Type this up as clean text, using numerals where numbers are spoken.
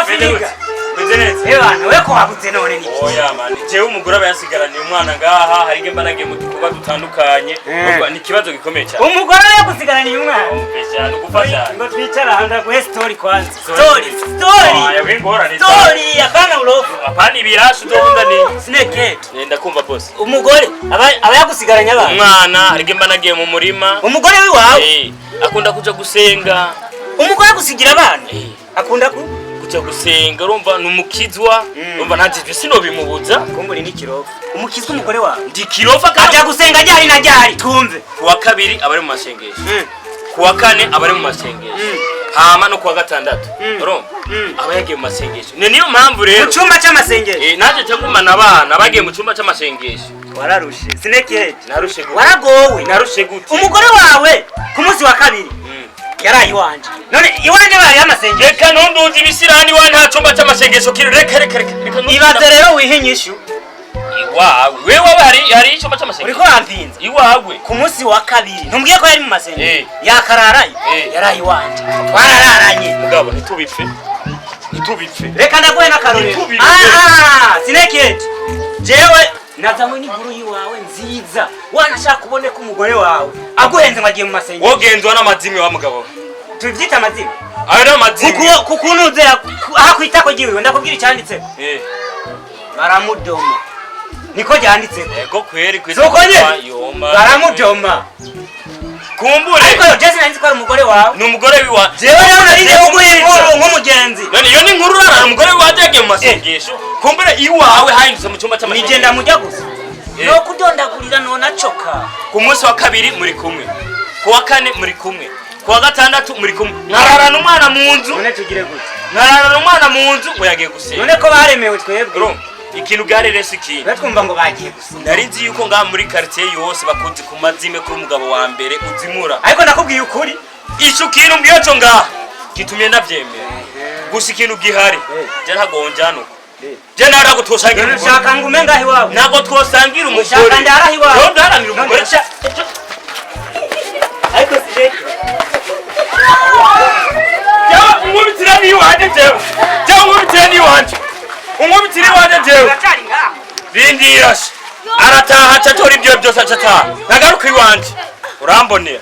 Filiga. Bizeneze. Ebana we ko wabuze none ni. Oya mani. Jewe umugore abayasigaraniye umwana ngaha hari ge mbanagiye mu dukorwa dutandukanye. Ni kibazo gikomeye cyane. Umugore we yagusigaraniye umwana. Umvesha no gufasha. Ngo twicara handa ku story kwanza. Story. Story. Wingorane. Story yakana urofu. Apani ibirashu dogunda ni. Snake. Nenda kumva boss. Umugore abayagusigaranya abana. Umwana hari ge mbanagiye mu murima. Umugore wiwawe. Akunda kuja gusenga. Umugore gusigira abana. Akunda kuja gusenga urumva numukizwa urumva ntazijwe sino bimubuza kumburi ni kirofa umukizwa umugore wawe ndi kirofa aja gusenga ryari na ryari tumve kuwa kabiri abari mu masengesho kuwa kane abari mu masengesho hama no kuwa gatandatu urumva abayagiye mu masengesho niyo mpamvu rero mu cyumba cy'amasengesho naje cyagumana abana bagiye mu cyumba cy'amasengesho wararushe sineke narushe gute waragowe narushe gute umugore wawe ku munsi wa kabiri yarayi wanje none iwanje bari amasengesho reka ntunduze ibisirani wa nta cyumba cy'amasengesho kiri reka ibaze rero wihinyishu iwawe wewe hari icyumba cy'amasengesho uriko ramvinze iwawe ku munsi wa kabiri ntumbwiye ko yari mu masengesho yakararaye yarayi wanje twarararanye mugabo ntitubipfe reka ndaguhe n'akarorero sineke jewe nazamwe n'iguru yiwawe nziza wanashaka kubone ko umugore wawe aguhenze ngo agiye mu masengesho wogenzwa n'amazimi wa mugabo tuvyita amazimi ayo n'amazimi kukunuzera aha kwitako giwe ndakubwira icyanditse baramudoma niko ryanditse yego kweri yoma baramudoma kumbure ariko Jesse nanzi ko ari umugore wawe ni umugore wiwa jewe rero nariye uguhira nk'umugenzi none iyo ni inkuru rara umugore wawe yagiye mu masengesho kumbure iwawe hahindutse mu cyumba cy'amasengesho nigenda mujya gusa no kudondagurira none acoka ku munsi wa kabiri muri kumwe ku wa kane muri kumwe ku wa gatandatu muri kumwe nkararana umwana mu nzu none tugire gute nkararana umwana mu nzu ngo yagiye gusenga none ko baremewe twebwe ikintu bwarerese ikintu batwumva ngo bagiye gusenga nari nzi yuko ngaha muri quartier yose bakunze ku mazime kuri umugabo wa mbere uzimura ariko nakubwiye ukuri ico kintu mbwiye cyo ngaha gitumye ndavyemera gusa ikintu gihari je ntagonjana uko je nara gutoshangira umugore ushaka ngo umenga ahi wawe nago twosangira umugore ushaka ndara ahi wawe yo ndaranira umugore ariko sireke ya umubitira ni wanje jewe je umubitira ni wanje umubitira wanje jewe rindira arataha acatora ibyo byose acataha nagaruka iwanje urambonera